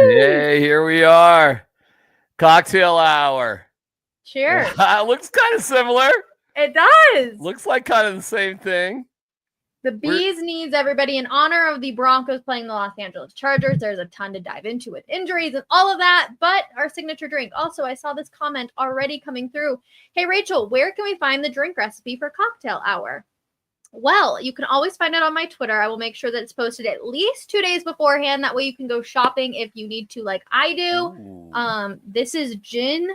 Hey, here we are. Cocktail hour. Cheers. Looks kind of similar. It does. Looks like kind of the same thing. The Bees needs everybody in honor of the Broncos playing the Los Angeles Chargers. There's a ton to dive into with injuries and all of that, but our signature drink. Also, I saw this comment already coming through. Hey, Rachel, where can we find the drink recipe for cocktail hour? Well, you can always find it on my Twitter. I will make sure that it's posted at least 2 days beforehand. That way you can go shopping if you need to, like I do. Ooh. This is gin,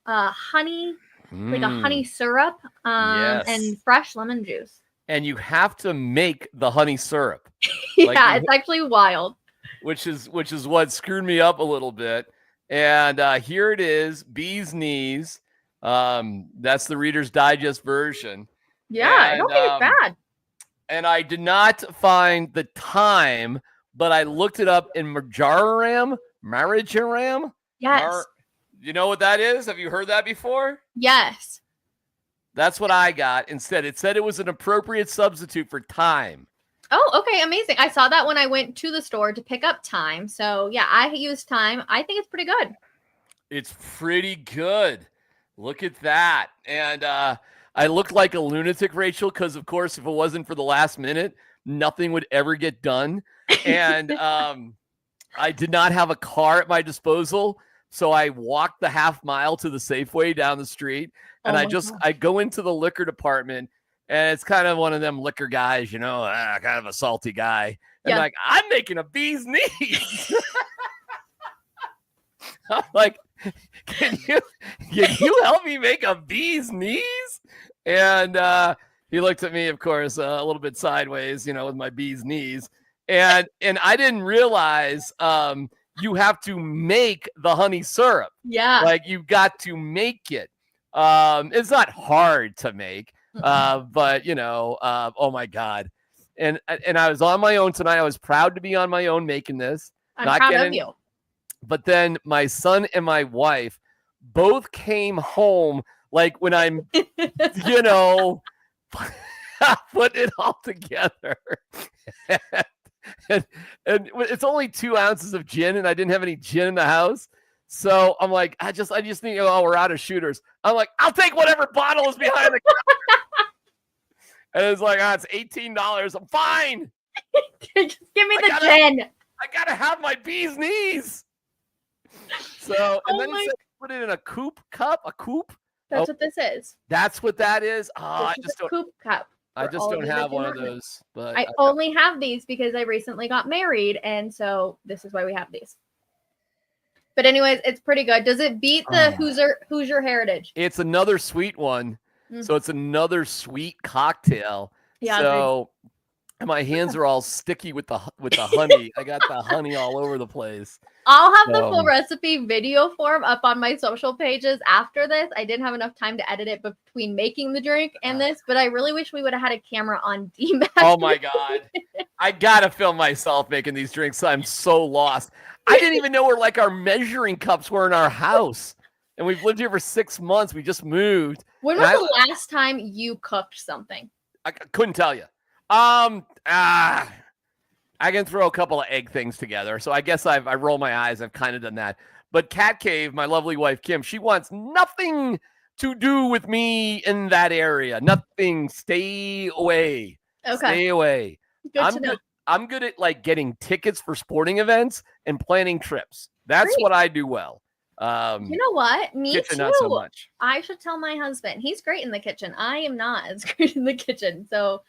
honey, like a honey syrup, Yes. and fresh lemon juice. And you have to make the honey syrup. Yeah, it's actually wild. Which is what screwed me up a little bit. And here it is, Bee's Knees. That's the Reader's Digest version. Yeah, I don't think it's bad. And I did not find the time, but I looked it up in Marjoram. Yes. You know what that is? Have you heard that before? Yes. That's what I got. Instead, it said it was an appropriate substitute for thyme. Oh, okay. Amazing. I saw that when I went to the store to pick up thyme. So, yeah, I used thyme. I think it's pretty good. It's pretty good. Look at that. And I looked like a lunatic, Rachel, because, of course, if it wasn't for the last minute, nothing would ever get done. And I did not have a car at my disposal. So I walked the half mile to the Safeway down the street. And I go into the liquor department, and it's kind of one of them liquor guys, you know, kind of a salty guy. And like, I'm making a Bee's Knees. I'm like, can you help me make a Bee's Knees? And he looked at me, of course, a little bit sideways, you know, with my Bee's Knees. And I didn't realize you have to make the honey syrup. Yeah. Like, you've got to make it. It's not hard to make, but you know, oh my God. And I was on my own tonight. I was proud to be on my own making this. I'm proud of you. But then my son and my wife both came home, like when I'm, you know, putting it all together. and it's only 2 ounces of gin, and I didn't have any gin in the house. So I'm like, I just think, oh, we're out of shooters. I'm like, I'll take whatever bottle is behind the counter. And it's like, it's $18. I'm fine. Just give me the gin. I gotta have my Bee's Knees. So, and then he said, put it in a coupe cup. A coupe. That's what this is. That's what that is. Oh, this is a coupe cup. I just don't have one of those. But I only have these because I recently got married, and so this is why we have these. But anyways, it's pretty good. Does it beat the Hoosier Heritage? It's another sweet one. So it's another sweet cocktail. Yeah. So my hands are all sticky with the honey. I got the honey all over the place. I'll have the full recipe video form up on my social pages after this. I didn't have enough time to edit it between making the drink and this, but I really wish we would have had a camera on DMac. Oh my God. I gotta film myself making these drinks. I'm so lost. I didn't even know where like our measuring cups were in our house. And we've lived here for 6 months. We just moved. When was the last time you cooked something? I couldn't tell you. I can throw a couple of egg things together. So I guess I roll my eyes. I've kind of done that. But Cat Cave, my lovely wife, Kim, she wants nothing to do with me in that area. Nothing. Stay away. Okay. Stay away. Good to know. I'm good at like getting tickets for sporting events and planning trips. That's what I do well. You know what? Me kitchen, too. Not so much. I should tell my husband. He's great in the kitchen. I am not as great in the kitchen. So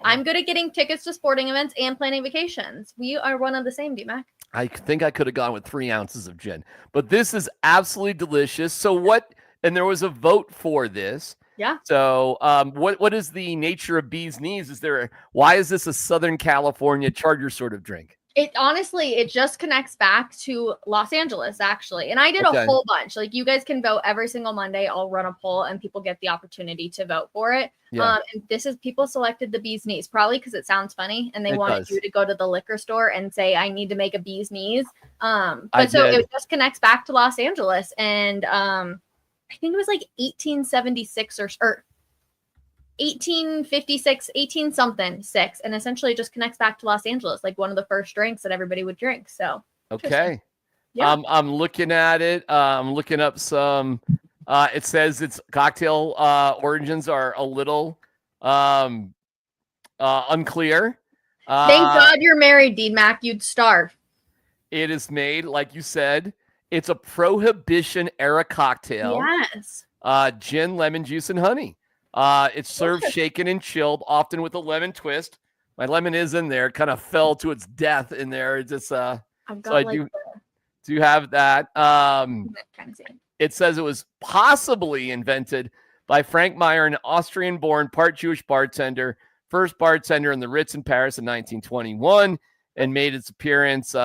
I'm good at getting tickets to sporting events and planning vacations. We are one of the same, DMac. I think I could have gone with 3 ounces of gin, but this is absolutely delicious. So what? And there was a vote for this. Yeah. So what is the nature of Bee's Knees? Why is this a Southern California Charger sort of drink? It honestly, it just connects back to Los Angeles, actually. And I did a whole bunch. Like, you guys can vote every single Monday. I'll run a poll and people get the opportunity to vote for it. Yeah. And this is, people selected the Bee's Knees, probably because it sounds funny and they wanted you to go to the liquor store and say, I need to make a Bee's Knees. It just connects back to Los Angeles. And I think it was like 1876 or 1856, 18 something 6, and essentially just connects back to Los Angeles, like one of the first drinks that everybody would drink. So okay, Yeah. I'm looking at it. I'm looking up some. It says its cocktail origins are a little unclear. Thank God you're married, DMac. You'd starve. It is made, like you said, it's a Prohibition era cocktail. Yes. Gin, lemon juice, and honey. It's served shaken and chilled, often with a lemon twist. My lemon is in there. It kind of fell to its death in there. It's just so I do have that. It says it was possibly invented by Frank Meyer, an Austrian-born, part Jewish bartender, first bartender in the Ritz in Paris in 1921, and made its appearance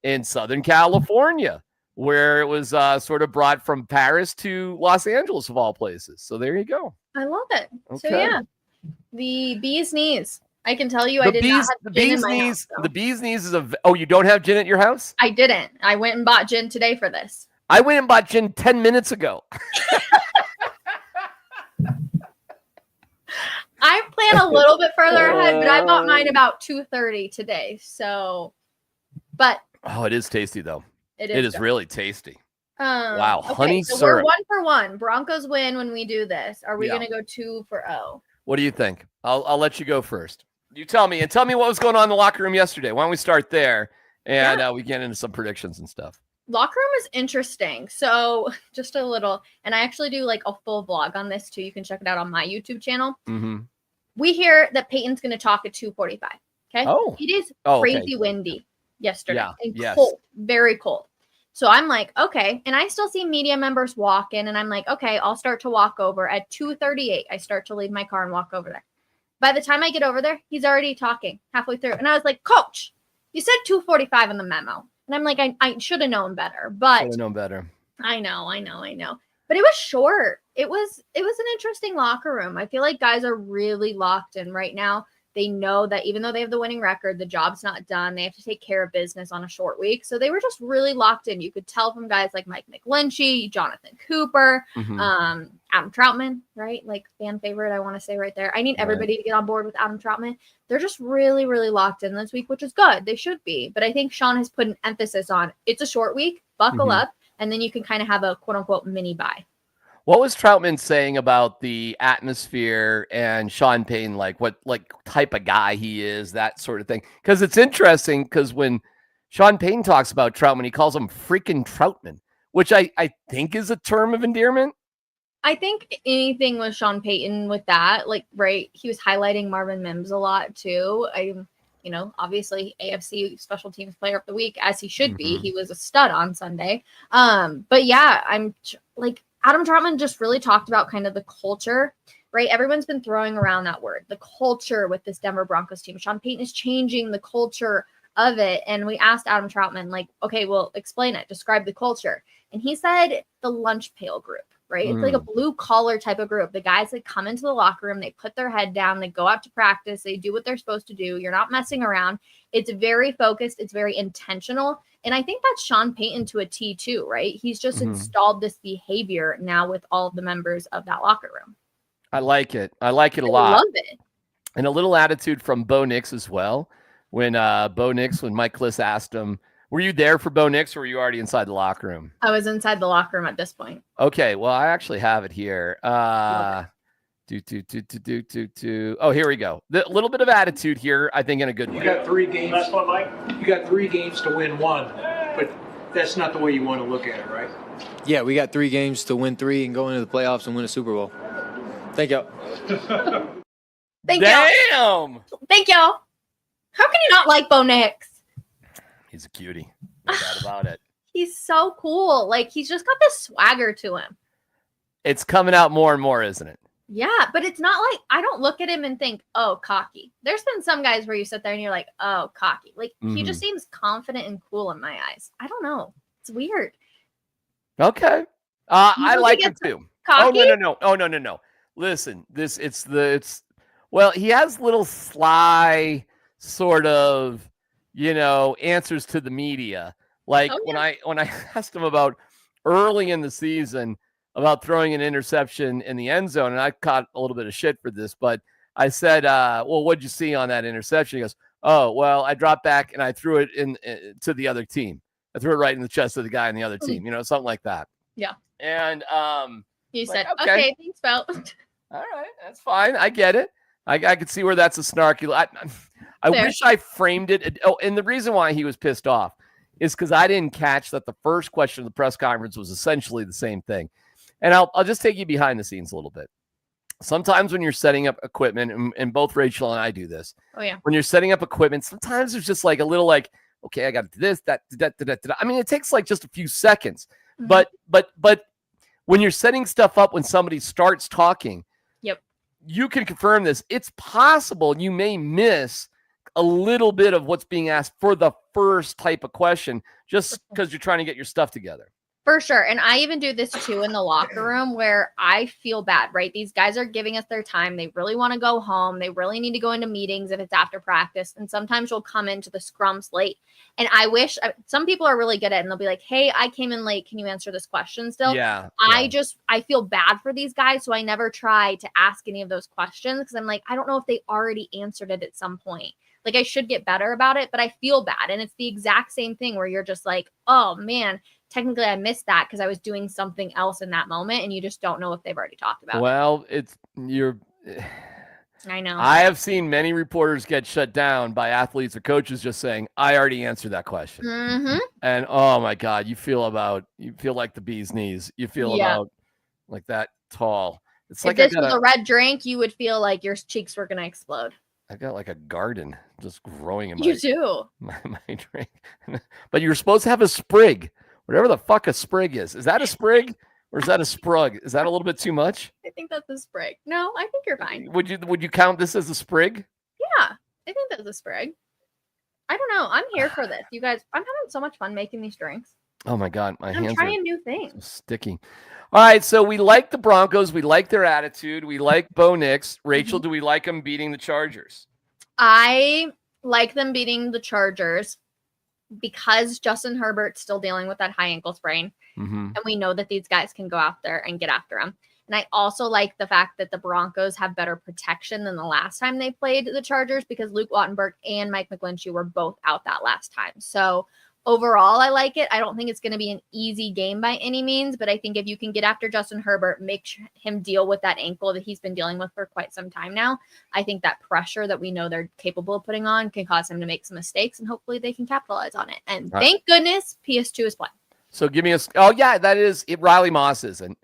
in Southern California, where it was sort of brought from Paris to Los Angeles, of all places. So there you go. I love it. Okay. So yeah, the bee's knees. I can tell you, I did not have gin in my house. The bee's knees is oh, you don't have gin at your house? I didn't. I went and bought gin today for this. I went and bought gin 10 minutes ago. I plan a little bit further ahead, but I bought mine about 2:30 today. So, but oh, it is tasty though. It is really tasty. Wow, okay, honey so syrup. We're 1 for 1. Broncos win when we do this. Are we going to go 2-0? What do you think? I'll let you go first. You tell me, and tell me what was going on in the locker room yesterday. Why don't we start there, and we get into some predictions and stuff. Locker room is interesting. So just a little, and I actually do like a full vlog on this too. You can check it out on my YouTube channel. Mm-hmm. We hear that Peyton's going to talk at 2:45. Okay. Oh, it is crazy windy yesterday and yes. cold, very cold. So I'm like, okay. And I still see media members walking, and I'm like, okay, I'll start to walk over at 2:38. I start to leave my car and walk over there. By the time I get over there, he's already talking halfway through. And I was like, Coach, you said 2:45 in the memo. And I'm like, I should have known better, but should have known better. I know. But it was short. It was an interesting locker room. I feel like guys are really locked in right now. They know that even though they have the winning record, the job's not done. They have to take care of business on a short week. So they were just really locked in. You could tell from guys like Mike McGlinchey, Jonathan Cooper, Adam Troutman, right? Like fan favorite, I want to say right there. I need everybody to get on board with Adam Troutman. They're just really, really locked in this week, which is good. They should be. But I think Sean has put an emphasis on it's a short week, buckle up, and then you can kind of have a quote unquote mini bye. What was Troutman saying about the atmosphere and Sean Payton, like what type of guy he is, that sort of thing? Because it's interesting because when Sean Payton talks about Troutman, he calls him freaking Troutman, which I think is a term of endearment. I think anything with Sean Payton with that, like, right, he was highlighting Marvin Mims a lot too. Obviously AFC Special Teams Player of the Week, as he should be. He was a stud on Sunday. But yeah, I'm like, Adam Troutman just really talked about kind of the culture, right? Everyone's been throwing around that word, the culture with this Denver Broncos team. Sean Payton is changing the culture of it. And we asked Adam Troutman, like, okay, well, explain it, describe the culture. And he said the lunch pail group, right? It's like a blue collar type of group. The guys that come into the locker room, they put their head down, they go out to practice, they do what they're supposed to do. You're not messing around. It's very focused. It's very intentional. And I think that's Sean Payton to a T too, right? He's just installed this behavior now with all of the members of that locker room. I like it. I like it a lot. I love it. And a little attitude from Bo Nix as well. When when Mike Kliss asked him, were you there for Bo Nix or were you already inside the locker room? I was inside the locker room at this point. Okay, well, I actually have it here. Oh, here we go. A little bit of attitude here, I think, in a good way. You got 3 games. Last one, Mike. You got 3 games to win 1, but that's not the way you want to look at it, right? Yeah, we got 3 games to win 3 and go into the playoffs and win a Super Bowl. Thank y'all. Thank y'all. Thank y'all. How can you not like Bo Nix? He's a cutie. No doubt about it. He's so cool. Like, he's just got this swagger to him. It's coming out more and more, isn't it? Yeah, but it's not like, I don't look at him and think, oh, cocky. There's been some guys where you sit there and you're like, oh, cocky. Like, he just seems confident and cool in my eyes. I don't know. It's weird. Okay. I like it too. Cocky? Oh, no. Listen, well, he has little sly sort of, answers to the media. Like when I asked him about early in the season about throwing an interception in the end zone, and I caught a little bit of shit for this, but I said, well, what'd you see on that interception? He goes, oh, well, I dropped back and I threw it in to the other team. I threw it right in the chest of the guy on the other team, something like that. Yeah. And you said, okay, thanks, Belle. All right, that's fine. I get it. I could see where that's a snarky. I wish I framed it. Oh, and the reason why he was pissed off is because I didn't catch that the first question of the press conference was essentially the same thing. And I'll just take you behind the scenes a little bit. Sometimes when you're setting up equipment, and both Rachel and I do this. Oh, yeah. When you're setting up equipment, sometimes there's just like a little like, okay, I got to do this, that. I mean, it takes like just a few seconds. Mm-hmm. But when you're setting stuff up, when somebody starts talking, yep, you can confirm this. It's possible you may miss a little bit of what's being asked for the first type of question, just because you're trying to get your stuff together. For sure. And I even do this too in the locker room where I feel bad, right? These guys are giving us their time. They really want to go home. They really need to go into meetings if it's after practice. And sometimes you'll come into the scrums late. And I wish some people are really good at it, and they'll be like, hey, I came in late. Can you answer this question still? Yeah. I feel bad for these guys. So I never try to ask any of those questions because I'm like, I don't know if they already answered it at some point. Like I should get better about it, but I feel bad. And it's the exact same thing where you're just like, oh man, technically I missed that because I was doing something else in that moment, and you just don't know if they've already talked about it. Well, I know. I have seen many reporters get shut down by athletes or coaches just saying, I already answered that question. Mm-hmm. And oh my God, you feel like the bee's knees. You feel about like that tall. It's like if this was a red drink, you would feel like your cheeks were going to explode. I got like a garden just growing in my drink. But you're supposed to have a sprig, whatever the fuck a sprig is. Is that a sprig or is that a sprug? Is that a little bit too much? I think that's a sprig. No, I think you're fine. Would you count this as a sprig? Yeah, I think that's a sprig. I don't know. I'm here for this. You guys, I'm having so much fun making these drinks. Oh my God, I'm trying new things. So sticky. All right, so we like the Broncos. We like their attitude. We like Bo Nix. Rachel, do we like them beating the Chargers? I like them beating the Chargers because Justin Herbert's still dealing with that high ankle sprain. Mm-hmm. And we know that these guys can go out there and get after him. And I also like the fact that the Broncos have better protection than the last time they played the Chargers because Luke Wattenberg and Mike McGlinchey were both out that last time. So overall, I like it. I don't think it's going to be an easy game by any means, but I think if you can get after Justin Herbert, make him deal with that ankle that he's been dealing with for quite some time now, I think that pressure that we know they're capable of putting on can cause him to make some mistakes, and hopefully they can capitalize on it. And thank goodness PS2 is playing. So give me that is it. Riley Moss isn't,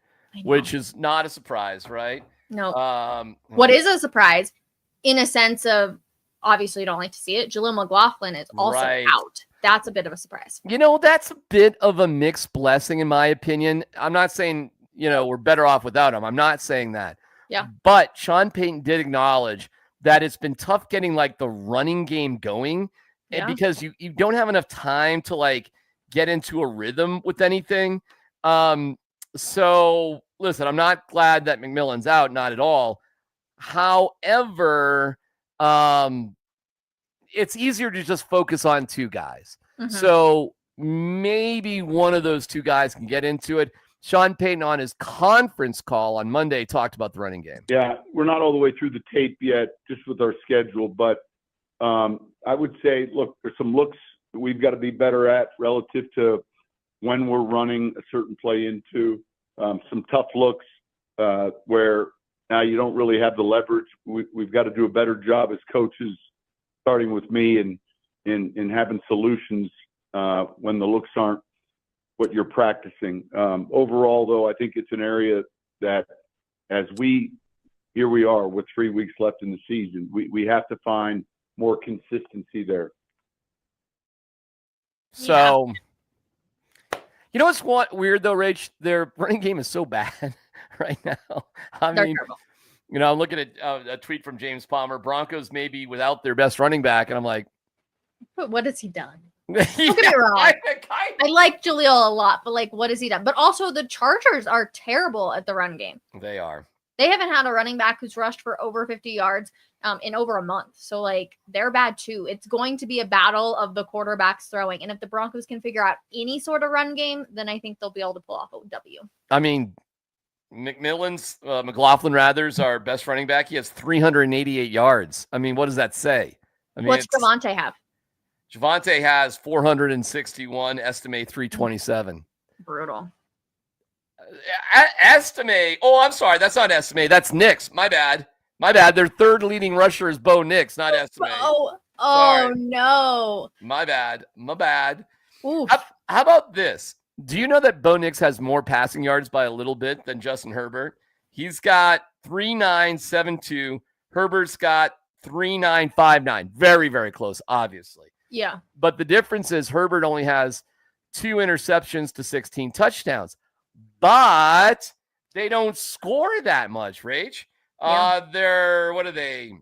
which is not a surprise, right? No. What is a surprise in a sense of, obviously you don't like to see it, Jaleel McLaughlin is also out. That's a bit of a surprise. That's a bit of a mixed blessing, in my opinion. I'm not saying, we're better off without him. I'm not saying that. Yeah. But Sean Payton did acknowledge that it's been tough getting like the running game going because you don't have enough time to like get into a rhythm with anything. So listen, I'm not glad that McMillan's out, not at all. However, it's easier to just focus on two guys. Mm-hmm. So maybe one of those two guys can get into it. Sean Payton on his conference call on Monday talked about the running game. Yeah, we're not all the way through the tape yet, just with our schedule. But I would say, look, there's some looks that we've got to be better at relative to when we're running a certain play into some tough looks where now you don't really have the leverage. We've got to do a better job as coaches, starting with me, and having solutions when the looks aren't what you're practicing. Overall, though, I think it's an area that here we are with 3 weeks left in the season, we have to find more consistency there. So, you know what's weird though, Rach? Their running game is so bad right now. I mean, terrible. I'm looking at a tweet from James Palmer. Broncos may be without their best running back, and I'm like, but what has he done? Don't get me wrong. I like Jaleel a lot, but like, what has he done? But also, the Chargers are terrible at the run game. They are. They haven't had a running back who's rushed for over 50 yards in over a month. So, like, they're bad too. It's going to be a battle of the quarterbacks throwing. And if the Broncos can figure out any sort of run game, then I think they'll be able to pull off a W. I mean, McLaughlin is our best running back. He has 388 yards. I mean, what does that say? I mean, what's Devontae have? Javonte has 461, estimate 327. Brutal. Estimate. Oh, I'm sorry. That's not estimate. That's Nix. My bad. Their third leading rusher is Bo Nix, not estimate. Oh Sorry. no. My bad. Oof. How about this? Do you know that Bo Nix has more passing yards by a little bit than Justin Herbert? He's got 3.972. Herbert's got 3.959. Very, very close, obviously. Yeah. But the difference is Herbert only has 2 interceptions to 16 touchdowns. But they don't score that much, Rach. They're, what are they?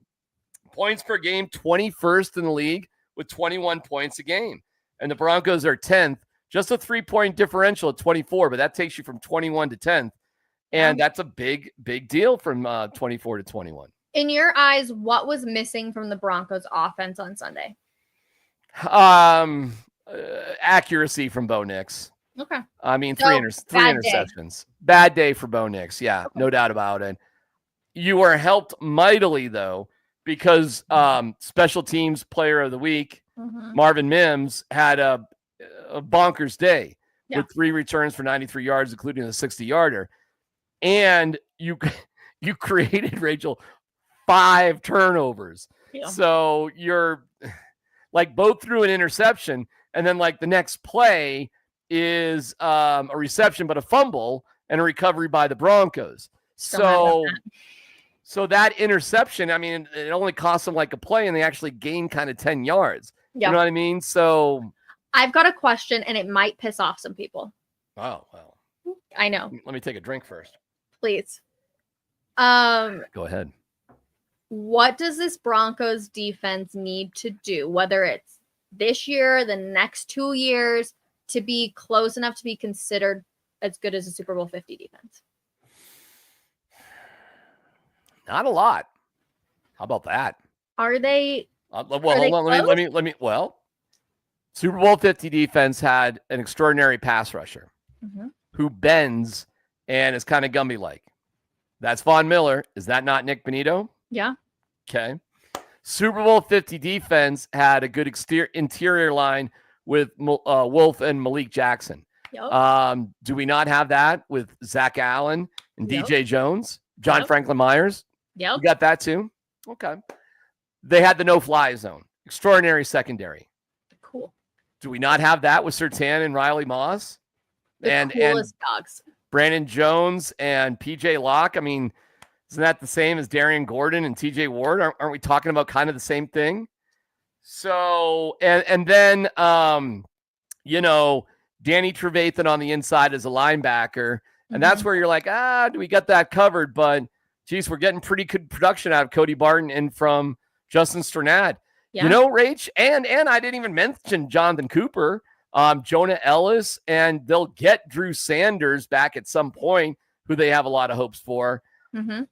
Points per game, 21st in the league with 21 points a game. And the Broncos are 10th. Just a 3-point differential at 24, but that takes you from 21 to 10th. And that's a big, big deal from 24 to 21. In your eyes, what was missing from the Broncos offense on Sunday? Accuracy from Bo Nix. Okay. I mean, So, three interceptions. Bad day for Bo Nix. Yeah, no doubt about it. You are helped mightily, though, because special teams player of the week, Marvin Mims, had a bonkers day with 3 returns for 93 yards, including a 60-yarder. And you created, Rachel, 5 turnovers. Yeah. So you're like both threw an interception, and then like the next play is a reception, but a fumble and a recovery by the Broncos. So that interception, I mean, it only cost them like a play, and they actually gained kind of 10 yards. Yeah. You know what I mean? So I've got a question, and it might piss off some people. Oh, well. I know. Let me take a drink first. Please. Go ahead. What does this Broncos defense need to do, whether it's this year, the next 2 years, to be close enough to be considered as good as a Super Bowl 50 defense? Not a lot. How about that? Are they? Hold on. Let me. Well, Super Bowl 50 defense had an extraordinary pass rusher who bends and is kind of Gumby-like. That's Von Miller. Is that not Nick Bonito? Yeah. Okay. Super Bowl 50 defense had a good interior line with Wolf and Malik Jackson. Yep. Do we not have that with Zach Allen and DJ Jones, John Franklin Myers? Yeah. You got that too? Okay. They had the no-fly zone. Extraordinary secondary. Cool. Do we not have that with Surtain and Riley Moss? The coolest dogs. Brandon Jones and PJ Locke? I mean, isn't that the same as Darian Gordon and TJ Ward? Aren't we talking about kind of the same thing? So, and then, Danny Trevathan on the inside as a linebacker. And that's where you're like, do we got that covered? But, geez, we're getting pretty good production out of Cody Barton and from Justin Strnad. Yeah. You know, Rach, and I didn't even mention Jonathan Cooper, Jonah Ellis, and they'll get Drew Sanders back at some point, who they have a lot of hopes for. Mm-hmm.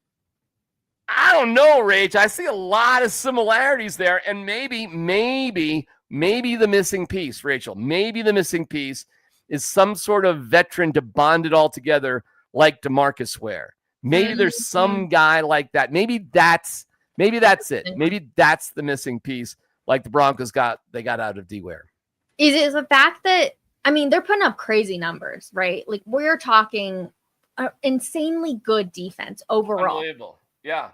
I don't know, Rach. I see a lot of similarities there, and maybe the missing piece, Rachel, maybe the missing piece is some sort of veteran to bond it all together, like DeMarcus Ware. Maybe there's some guy like that. Maybe that's it. Maybe that's the missing piece, like the Broncos got out of D Ware. Is it the fact that, I mean, they're putting up crazy numbers, right? Like, we're talking insanely good defense overall. Unbelievable. Yeah.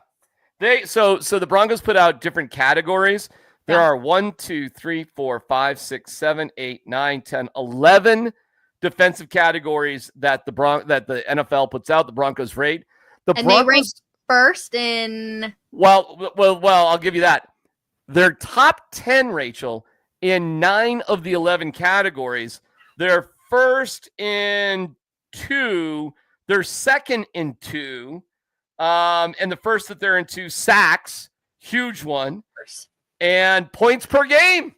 So the Broncos put out different categories. There are 1, 2, 3, 4, 5, 6, 7, 8, 9, 10, 11 defensive categories that the NFL puts out. The Broncos rate. They ranked first in. Well, I'll give you that. They're top 10, Rachel, in 9 of the 11 categories. They're first in 2. They're second in 2. And the first that they're in 2, sacks, huge one, and points per game.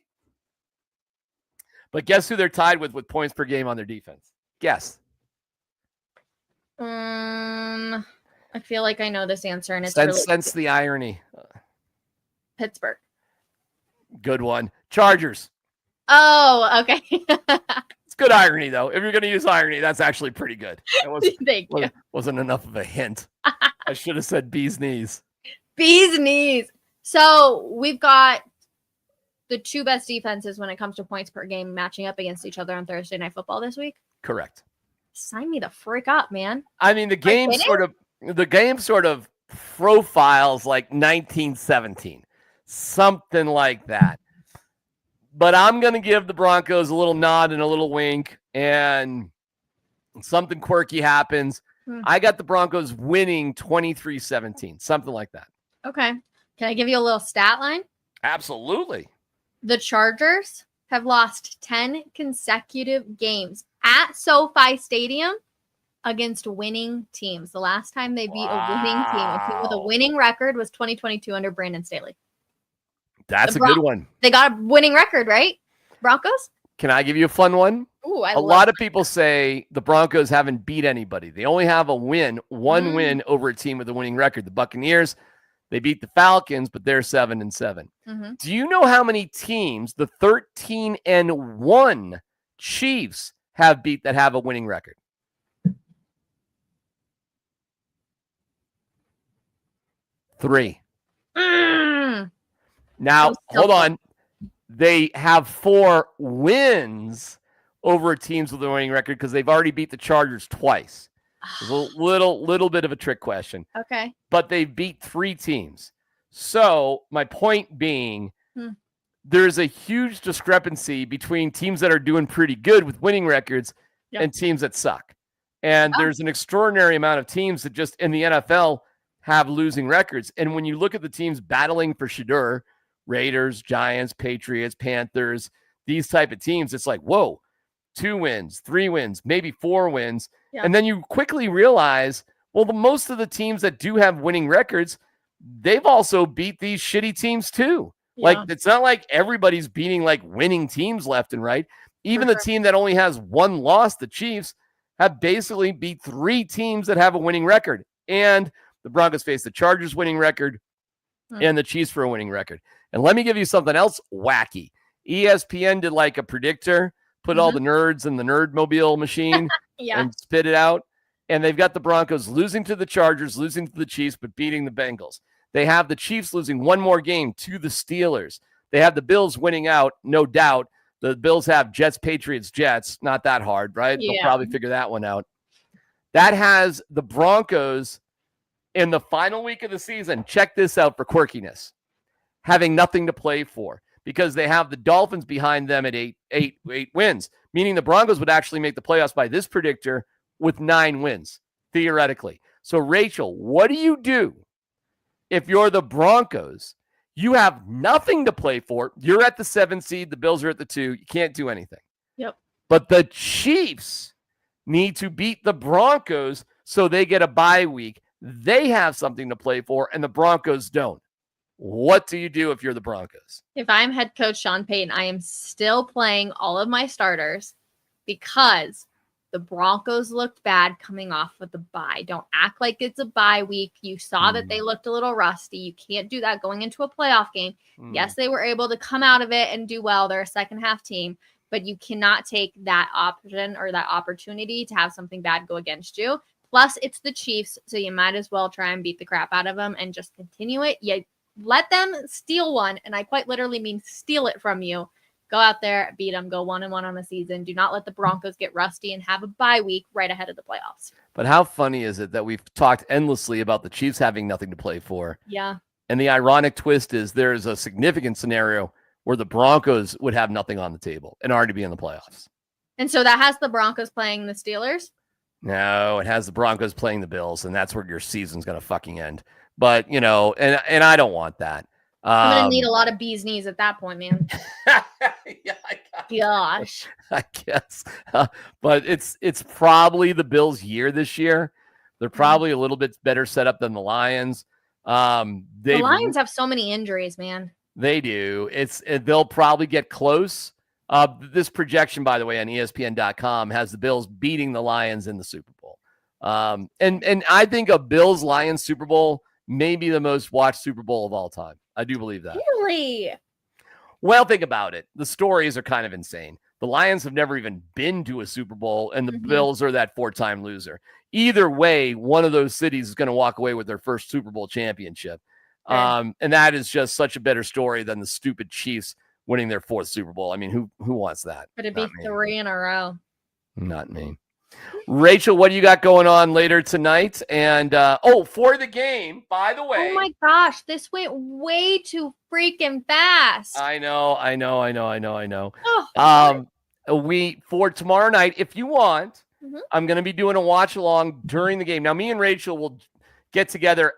But guess who they're tied with points per game on their defense? Guess. I feel like I know this answer, and it's sense the irony. Pittsburgh. Good one. Chargers. Oh, okay. It's good irony, though. If you're going to use irony, that's actually pretty good. Thank you. Wasn't enough of a hint. I should have said bee's knees. Bee's knees. So we've got the two best defenses when it comes to points per game matching up against each other on Thursday Night Football this week? Correct. Sign me the frick up, man. I mean, the game sort of profiles like 1917, something like that. But I'm going to give the Broncos a little nod and a little wink, and something quirky happens. I got the Broncos winning 23-17, something like that. Okay. Can I give you a little stat line? Absolutely. The Chargers have lost 10 consecutive games at SoFi Stadium against winning teams. The last time they beat a winning team, a team with a winning record, was 2022 under Brandon Staley. That's a good one. They got a winning record, right? Broncos? Can I give you a fun one? Ooh, a lot of people say the Broncos haven't beat anybody. They only have one win over a team with a winning record. The Buccaneers, they beat the Falcons, but they're 7-7. Mm-hmm. Do you know how many teams the 13-1 Chiefs have beat that have a winning record? Three. Now, hold on. They have 4 wins over teams with a winning record because they've already beat the Chargers twice. It's a little bit of a trick question. Okay. But they beat 3 teams. So my point being, there's a huge discrepancy between teams that are doing pretty good with winning records and teams that suck. And there's an extraordinary amount of teams that just in the NFL have losing records. And when you look at the teams battling for Shadur, Raiders, Giants, Patriots, Panthers, these type of teams, it's like, whoa, 2 wins, 3 wins, maybe 4 wins. Yeah. And then you quickly realize, well, most of the teams that do have winning records, they've also beat these shitty teams too. Yeah. Like, it's not like everybody's beating like winning teams left and right. Even the team that only has 1 loss, the Chiefs, have basically beat 3 teams that have a winning record. And the Broncos face the Chargers winning record and the Chiefs for a winning record. And let me give you something else wacky. ESPN did like a predictor, put all the nerds in the nerd mobile machine and spit it out. And they've got the Broncos losing to the Chargers, losing to the Chiefs, but beating the Bengals. They have the Chiefs losing 1 more game to the Steelers. They have the Bills winning out, no doubt. The Bills have Jets, Patriots, Jets. Not that hard, right? Yeah. They'll probably figure that one out. That has the Broncos in the final week of the season. Check this out for quirkiness. Having nothing to play for because they have the Dolphins behind them at 8 wins, meaning the Broncos would actually make the playoffs by this predictor with 9 wins, theoretically. So, Rachel, what do you do if you're the Broncos? You have nothing to play for. You're at the 7 seed. The Bills are at the 2. You can't do anything. Yep. But the Chiefs need to beat the Broncos so they get a bye week. They have something to play for, and the Broncos don't. What do you do if you're the Broncos? If I'm head coach Sean Payton, I am still playing all of my starters because the Broncos looked bad coming off of the bye. Don't act like it's a bye week. You saw that they looked a little rusty. You can't do that going into a playoff game. Yes, they were able to come out of it and do well. They're a second half team, but you cannot take that option or that opportunity to have something bad go against you. Plus, it's the Chiefs, so you might as well try and beat the crap out of them and just continue it. You let them steal one, and I quite literally mean steal it from you. Go out there, beat them, go 1-1 on the season. Do not let the Broncos get rusty and have a bye week right ahead of the playoffs. But how funny is it that we've talked endlessly about the Chiefs having nothing to play for? Yeah. And the ironic twist is there's a significant scenario where the Broncos would have nothing on the table and already be in the playoffs. And so that has the Broncos playing the Steelers? No, it has the Broncos playing the Bills, and that's where your season's going to fucking end. But, you know, and I don't want that. I'm going to need a lot of bee's knees at that point, man. Gosh. I guess. But it's probably the Bills' year this year. They're probably a little bit better set up than the Lions. The Lions have so many injuries, man. They do. They'll probably get close. This projection, by the way, on ESPN.com has the Bills beating the Lions in the Super Bowl. And I think a Bills-Lions Super Bowl may be the most watched Super Bowl of all time. I do believe that. Really? Well, think about it. The stories are kind of insane. The Lions have never even been to a Super Bowl, and the Bills are that 4-time loser. Either way, one of those cities is going to walk away with their first Super Bowl championship. And that is just such a better story than the stupid Chiefs winning their 4th Super Bowl. I mean, who wants that? Could it be 3 in a row? Not me. Rachel, what do you got going on later tonight? And for the game, by the way. Oh my gosh, this went way too freaking fast. I know. Oh, For tomorrow night, if you want, Mhm. I'm going to be doing a watch along during the game. Now, me and Rachel will get together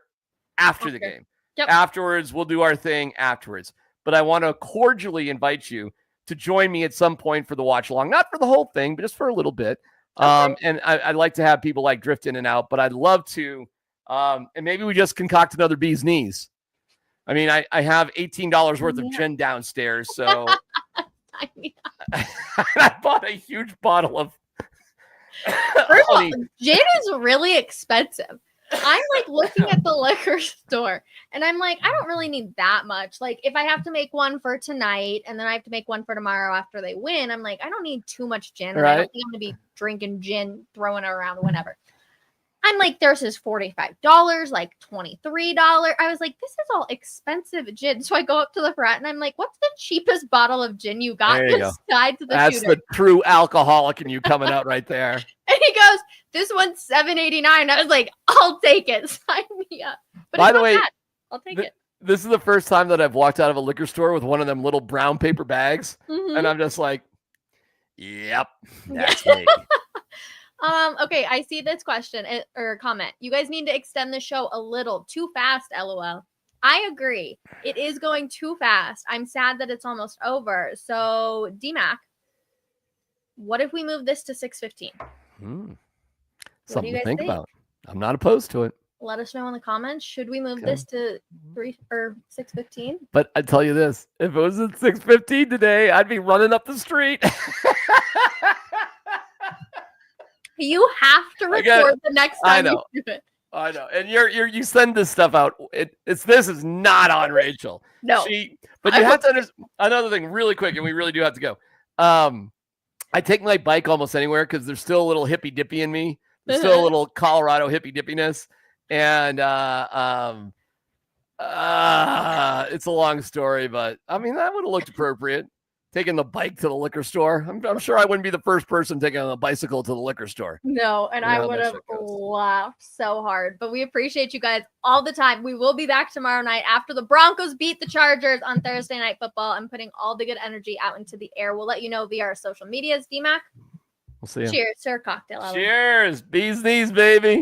after the game. Yep. Afterwards, we'll do our thing afterwards. But I want to cordially invite you to join me at some point for the watch along, not for the whole thing, but just for a little bit. Okay. And I'd like to have people like drift in and out, but I'd love to. And maybe we just concoct another bee's knees. I mean, I have $18 worth of gin downstairs, so I bought a huge bottle of. First of all, gin is really expensive. I'm like looking at the liquor store and I'm like, I don't really need that much. Like if I have to make one for tonight and then I have to make one for tomorrow after they win, I'm like, I don't need too much gin. And I don't think I'm going to be drinking gin, throwing it around, whatever. I'm like, theirs is $45, like $23. I was like, this is all expensive gin. So I go up to the front and I'm like, what's the cheapest bottle of gin you got? There you go. Tied to the That's shooter. the true alcoholic in you coming out right there. And he goes, this one's $7.89. I was like, I'll take it. Sign me up. But By it's the not way, bad. I'll take it. This is the first time that I've walked out of a liquor store with one of them little brown paper bags. Mhm. And I'm just like, yep, that's me. Okay, I see this question or comment. You guys need to extend the show a little. Too fast, LOL. I agree. It is going too fast. I'm sad that it's almost over. So, DMac, what if we move this to 6:15? Something to think about. I'm not opposed to it. Let us know in the comments. Should we move this to 6:15? But I tell you this, if it was at 6:15 today, I'd be running up the street. You have to record the next time you do it. I know. And you send this stuff out. This is not on Rachel. No. But you have to understand another thing really quick, and we really do have to go. I take my bike almost anywhere because there's still a little hippy dippy in me. There's still a little Colorado hippy dippiness. And it's a long story, but I mean that would have looked appropriate. Taking the bike to the liquor store. I'm sure I wouldn't be the first person taking a bicycle to the liquor store. No, and I would have laughed so hard. But we appreciate you guys all the time. We will be back tomorrow night after the Broncos beat the Chargers on Thursday Night Football. I'm putting all the good energy out into the air. We'll let you know via our social medias. DMac. We'll see you. Cheers, sir. Cocktail hour. Cheers. Bees knees, baby.